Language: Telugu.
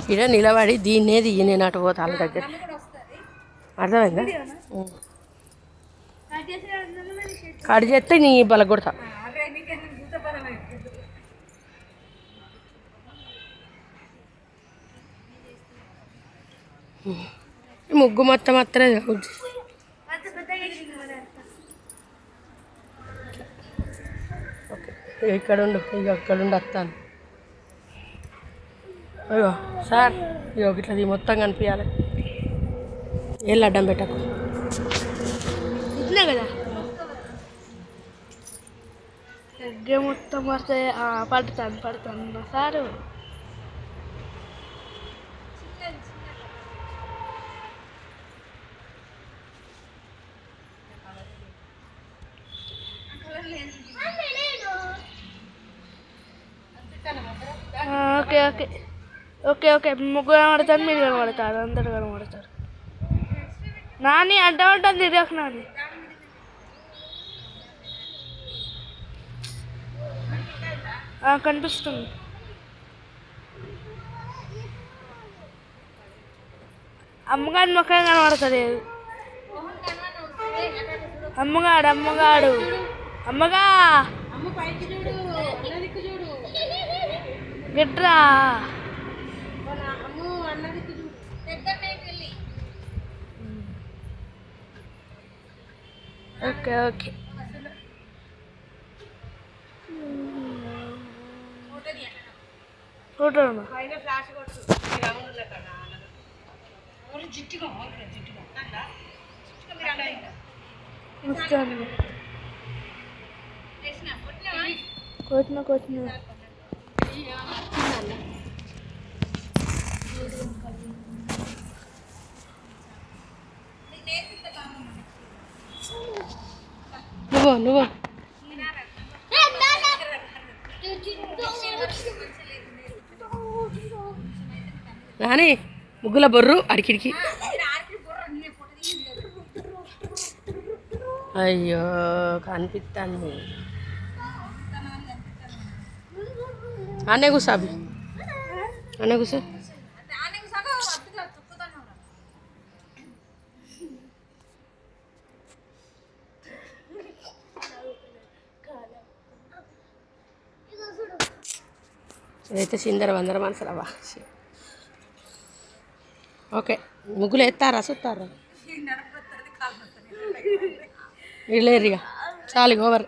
ఇక్కడ నిలబడి దీన్నే దిగి నేను అటు పోతా వాళ్ళ దగ్గర. అర్థమైందా? కట్ చేస్తే నీ బల కొడతా. ముగ్గు మొత్తం అత్తరే ఇక్కడ ఉండు, ఇక అక్కడ ఉండి వస్తాను. అయ్యో సార్, ఇగో ఇట్లా ఇది మొత్తం కనిపించాలి. ఏళ్ళు అడ్డం పెట్టకు ఇట్లే కదా ఎగ్గే మొత్తం వస్తే పడతాను sir. Okay okay okay okay ముగ్గురు కనబడతారు, మీరు కనబడతారు, అందరు కనబడతారు. నాని అడ్డం ఉంటుంది తిరగకు నాని. కనిపిస్తుంది. అమ్మగారి మొక్కలు కనబడతలేదు. అమ్మగాడు అమ్మగా గిట్రా. ఓకే ఓకే ఫోటో కొట్టిన నువ్వు నాని ముగ్గుల బొర్రు అడికిడికి. అయ్యో కనిపిస్తాను. అనే కూర్చో అవి, అనే కూర్చో. ఇదైతే సిందర వందర మనసులు అవ్వ. ఓకే ముగ్గులు ఎత్తారా సుత్తారా వీళ్ళేరిగా చాలు ఓవర్.